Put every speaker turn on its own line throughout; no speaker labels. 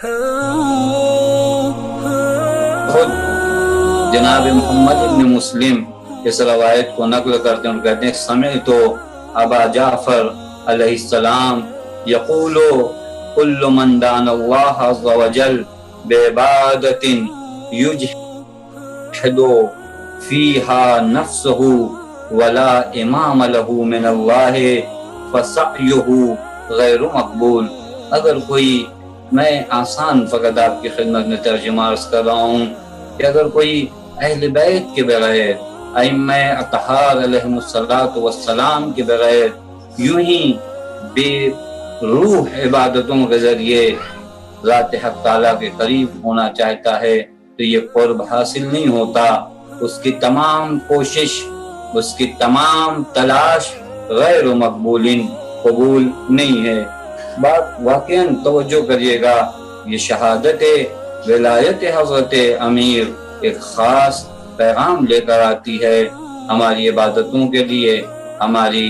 خود جناب محمد ابن مسلم اس روایت کو نقل کرتے ہیں، کہتے ہیں سمعت ابا جعفر علیہ السلام یقول کل من دان اللہ عز وجل بعبادت یجحد فیہا نفسہ ولا امام له من اللہ فسعیہ غیر مقبول۔ اگر کوئی، میں آسان فقط آپ کی خدمت میں ترجمہ عرض کر رہا ہوں کہ اگر کوئی اہل بیت کے بغیر، ائمہ اطہار علیہم السلام کے بغیر یوں ہی بے روح عبادتوں کے ذریعے ذات حق تعالیٰ کے قریب ہونا چاہتا ہے تو یہ قرب حاصل نہیں ہوتا، اس کی تمام کوشش، اس کی تمام تلاش غیر مقبول، قبول نہیں ہے۔ بات واقعاً توجہ کریے گا، یہ شہادت ولایت حضرت امیر ایک خاص پیغام لے کر آتی ہے ہماری عبادتوں کے لیے، ہماری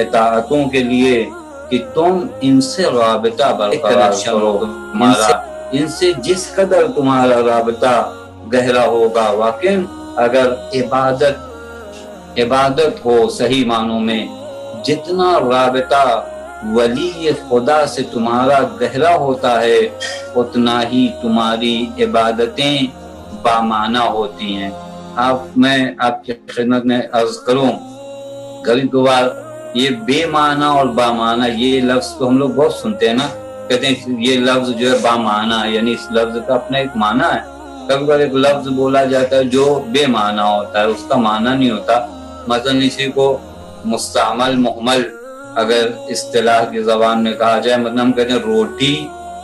اطاعتوں کے لیے، کہ تم ان سے رابطہ برقرار کرو، ان سے جس قدر تمہارا رابطہ گہرا ہوگا۔ واقعاً اگر عبادت ہو صحیح معنوں میں، جتنا رابطہ ولی خدا سے تمہارا گہرا ہوتا ہے اتنا ہی تمہاری عبادتیں بامعنی ہوتی ہیں۔ میں آپ کی خدمت میں عرض کروں، کبھی کبھار یہ بے معنی اور بامعنی یہ لفظ تو ہم لوگ بہت سنتے ہیں نا، کہتے ہیں یہ لفظ جو ہے بامعنی، یعنی اس لفظ کا اپنا ایک معنی ہے۔ کبھی کبھار ایک لفظ بولا جاتا ہے جو بے معنی ہوتا ہے، اس کا معنی نہیں ہوتا۔ مثلا اسی کو مستعمل محمل اگر اصطلاح کی زبان میں کہا جائے، مطلب ہم کہتے ہیں روٹی،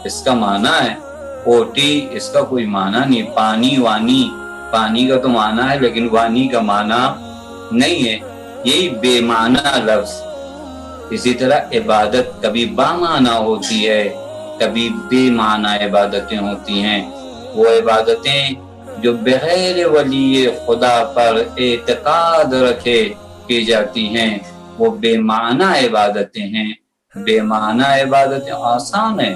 اس کا معنی ہے اوٹی، اس کا کوئی معنی نہیں۔ پانی، وانی، پانی کا تو معنی ہے لیکن وانی کا معنی نہیں ہے، یہی بے معنی لفظ۔ اسی طرح عبادت کبھی بامعنی ہوتی ہے، کبھی بے معنی عبادتیں ہوتی ہیں۔ وہ عبادتیں جو بغیر ولی خدا پر اعتقاد رکھے کی جاتی ہیں وہ بے معنی عبادتیں ہیں۔ بے معنی عبادتیں آسان ہیں،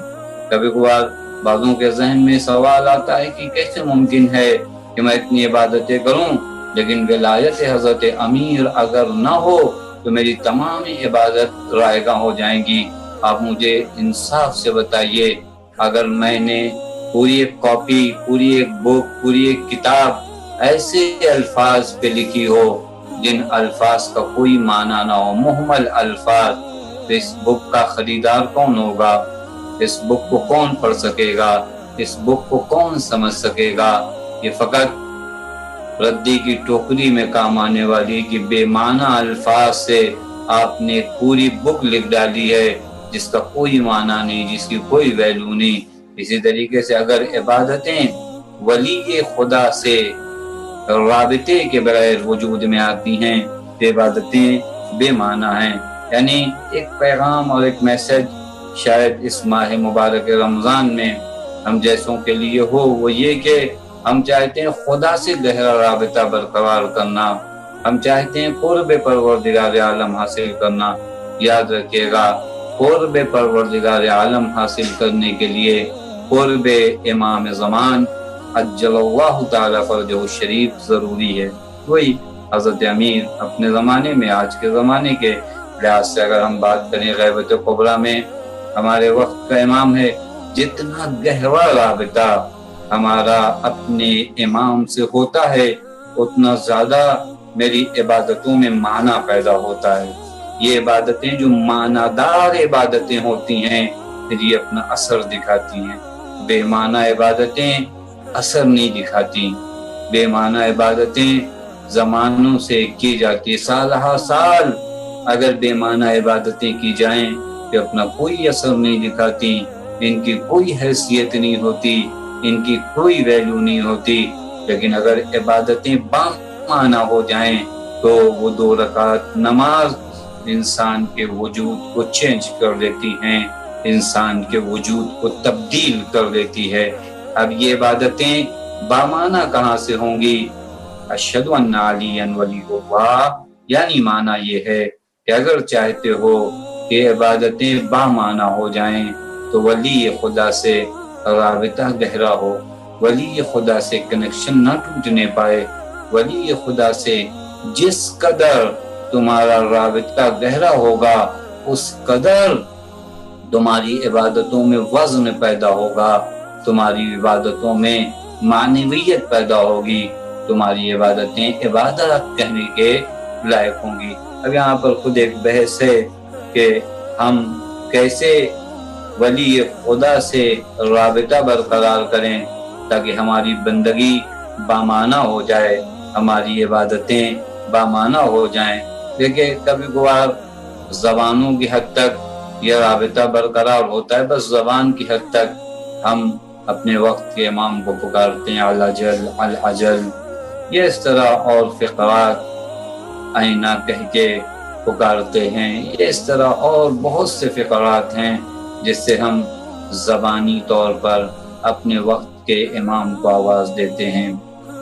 کبھی کبھار بعضوں کے ذہن میں سوال آتا ہے کہ کیسے ممکن ہے کہ میں اتنی عبادتیں کروں لیکن ولایت حضرت امیر اگر نہ ہو تو میری تمام عبادت رائے گاں ہو جائیں گی۔ آپ مجھے انصاف سے بتائیے، اگر میں نے پوری ایک کاپی، پوری ایک بک، پوری ایک کتاب ایسے الفاظ پہ لکھی ہو جن الفاظ کا کوئی معنی نہ ہو، محمل الفاظ، تو اس بک کا خریدار کون ہوگا؟ اس بک کو کون پڑھ سکے گا؟ اس بک کو کون سمجھ سکے گا؟ یہ فقط ردی کی ٹوکری میں کام آنے والی کہ بے معنی الفاظ سے آپ نے پوری بک لکھ ڈالی ہے جس کا کوئی معنی نہیں، جس کی کوئی ویلیو نہیں۔ اسی طریقے سے اگر عبادتیں ولی خدا سے رابطے کے بغیر وجود میں آتی ہیں تو عبادتیں بے معنی ہیں۔ یعنی ایک پیغام اور ایک میسج شاید اس ماہ مبارک رمضان میں ہم جیسوں کے لیے ہو، وہ یہ کہ ہم چاہتے ہیں خدا سے گہرا رابطہ برقرار کرنا، ہم چاہتے ہیں قرب پروردگار عالم حاصل کرنا۔ یاد رکھیے گا، قرب پروردگار عالم حاصل کرنے کے لیے قرب امام زمان عجل اللہ تعالیٰ فرجہ الشریف ضروری ہے۔ وہی حضرت امیر اپنے زمانے میں، آج کے زمانے کے لحاظ سے اگر ہم بات کریں غیبت کبریٰ میں ہمارے وقت کا امام ہے، جتنا گہرا رابطہ ہمارا اپنے امام سے ہوتا ہے اتنا زیادہ میری عبادتوں میں معنی پیدا ہوتا ہے۔ یہ عبادتیں جو معنی دار عبادتیں ہوتی ہیں پھر یہ اپنا اثر دکھاتی ہیں، بے معنی عبادتیں اثر نہیں دکھاتی۔ بے معنی عبادتیں زمانوں سے کی جاتی، سالہ سال اگر بے معنی عبادتیں کی جائیں تو اپنا کوئی اثر نہیں دکھاتی، ان کی کوئی حیثیت نہیں ہوتی، ان کی کوئی ویلیو نہیں ہوتی۔ لیکن اگر عبادتیں بامعنی ہو جائیں تو وہ 2 رکعت نماز انسان کے وجود کو چینج کر دیتی ہیں، انسان کے وجود کو تبدیل کر دیتی ہے۔ اب یہ عبادتیں بامعنی کہاں سے ہوں گی؟ اشہد ان علی ولی اللہ، یعنی معنی یہ ہے کہ اگر چاہتے ہو کہ عبادتیں بامعنی ہو جائیں تو ولی خدا سے رابطہ گہرا ہو، ولی خدا سے کنیکشن نہ ٹوٹنے پائے، ولی خدا سے جس قدر تمہارا رابطہ گہرا ہوگا اس قدر تمہاری عبادتوں میں وزن پیدا ہوگا، تمہاری عبادتوں میں معنویت پیدا ہوگی، تمہاری عبادتیں عبادت کہنے کے لائق ہوں گی۔ اب یہاں پر خود ایک بحث ہے کہ ہم کیسے ولی خدا سے رابطہ برقرار کریں تاکہ ہماری بندگی بامعنی ہو جائے، ہماری عبادتیں بامعنی ہو جائیں۔ دیکھیں کبھی کبھار زبانوں کی حد تک یہ رابطہ برقرار ہوتا ہے، بس زبان کی حد تک ہم اپنے وقت کے امام کو پکارتے ہیں العجل العجل، یہ اس طرح، اور فقرات آئینہ کہہ کے پکارتے ہیں، یہ اس طرح اور بہت سے فقرات ہیں جس سے ہم زبانی طور پر اپنے وقت کے امام کو آواز دیتے ہیں،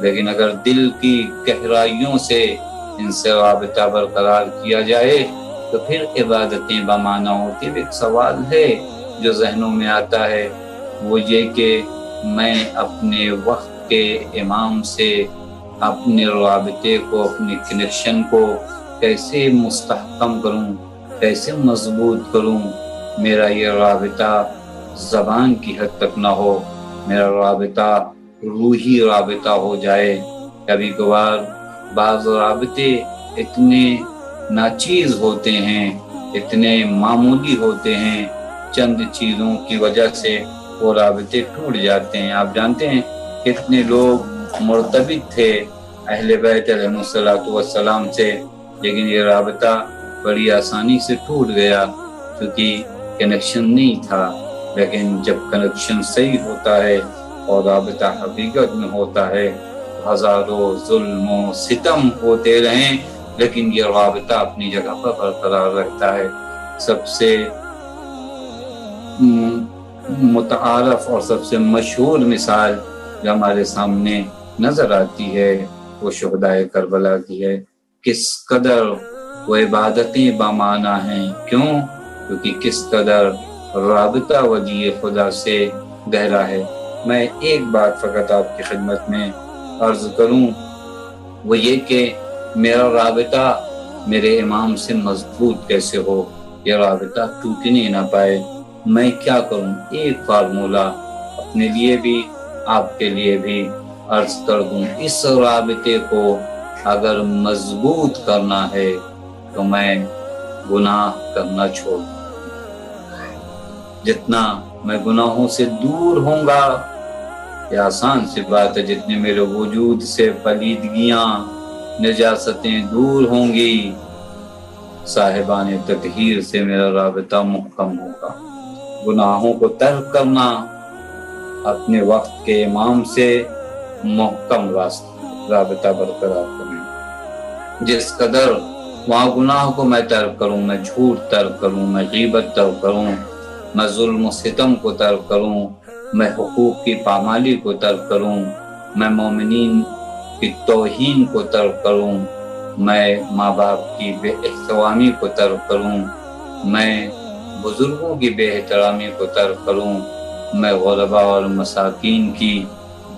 لیکن اگر دل کی گہرائیوں سے ان سے رابطہ برقرار کیا جائے تو پھر عبادتیں بامعنی ہوتی ہیں۔ ایک سوال ہے جو ذہنوں میں آتا ہے، وہ یہ کہ میں اپنے وقت کے امام سے اپنے رابطے کو، اپنے کنیکشن کو کیسے مستحکم کروں، کیسے مضبوط کروں؟ میرا یہ رابطہ زبان کی حد تک نہ ہو، میرا رابطہ روحی رابطہ ہو جائے۔ کبھی کبھار بعض رابطے اتنے ناچیز ہوتے ہیں، اتنے معمولی ہوتے ہیں، چند چیزوں کی وجہ سے وہ رابطے ٹوٹ جاتے ہیں۔ آپ جانتے ہیں کتنے لوگ مرتبط تھے اہل بیت علیہ الصلوۃ والسلام سے، لیکن یہ رابطہ بڑی آسانی سے ٹوٹ گیا کیونکہ کنیکشن نہیں تھا۔ لیکن جب کنیکشن صحیح ہوتا ہے اور رابطہ حقیقت میں ہوتا ہے، ہزاروں ظلم و ستم ہوتے رہیں لیکن یہ رابطہ اپنی جگہ پر برقرار رہتا ہے۔ سب سے متعارف اور سب سے مشہور مثال جو ہمارے سامنے نظر آتی ہے وہ شہدائے کربلا کی ہے۔ کس قدر وہ عبادتیں بامعنی ہیں، کیوں؟ کیونکہ کس قدر رابطہ ولی خدا سے گہرا ہے۔ میں ایک بات فقط آپ کی خدمت میں عرض کروں، وہ یہ کہ میرا رابطہ میرے امام سے مضبوط کیسے ہو، یہ رابطہ ٹوٹنے نہ پائے۔ میں کیا کروں؟ ایک فارمولہ اپنے لیے بھی آپ کے لیے بھی عرض کر دوں۔ اس رابطے کو اگر مضبوط کرنا ہے تو میں گناہ کرنا چھوڑ دوں۔ جتنا میں گناہوں سے دور ہوں گا، یہ آسان سی بات ہے، جتنے میرے وجود سے پلیدگیاں، نجاستیں دور ہوں گی، صاحبان تطہیر سے میرا رابطہ محکم ہوگا۔ گناہوں کو ترک کرنا، اپنے وقت کے امام سے محکم رابطہ برقرار کرنا۔ جس قدر وہاں گناہ کو میں ترک کروں، میں جھوٹ ترک کروں، میں غیبت ترک کروں، میں ظلم و ستم کو ترک کروں، میں حقوق کی پامالی کو ترک کروں، میں مومنین کی توہین کو ترک کروں، میں ماں باپ کی بے احترامی کو ترک کروں، میں بزرگوں کی بے احترامی کو ترک کروں، میں غرباء اور مساکین کی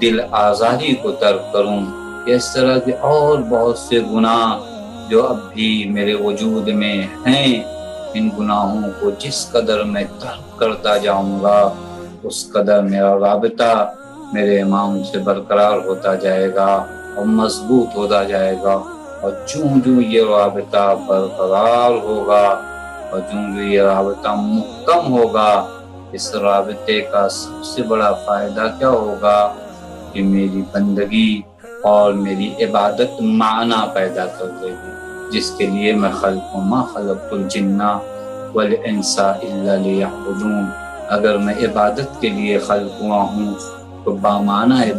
دل آزاری کو ترک کروں۔ اس طرح کے اور بہت سے گناہ جو اب بھی میرے وجود میں ہیں، ان گناہوں کو جس قدر میں ترک کرتا جاؤں گا اس قدر میرا رابطہ میرے امام سے برقرار ہوتا جائے گا اور مضبوط ہوتا جائے گا۔ اور جوں یہ رابطہ برقرار ہوگا اور جوں یہ رابطہ محکم ہوگا، اس رابطے کا سب سے بڑا فائدہ کیا ہوگا کہ میری بندگی اور میری عبادت معنی پیدا کر دے گی، جس کے لیے میں خلق ما خلقت الجن والانس الا لیعبدون۔ اگر میں عبادت کے لیے خلق ہوا ہوں تو بامعنی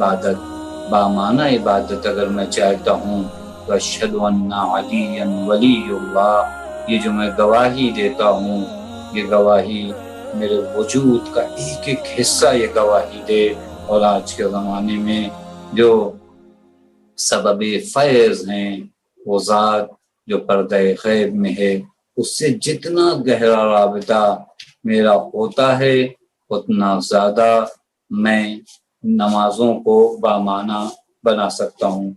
عبادت اگر میں چاہتا ہوں تو اشہد ان علی ولی اللہ، یہ جو میں گواہی دیتا ہوں، یہ گواہی میرے وجود کا ایک ایک حصہ یہ گواہی دے۔ اور آج کے زمانے میں جو سبب فیض ہیں، وہ ذات جو پردہ غیب میں ہے، اس سے جتنا گہرا رابطہ میرا ہوتا ہے اتنا زیادہ میں نمازوں کو بامعنی بنا سکتا ہوں۔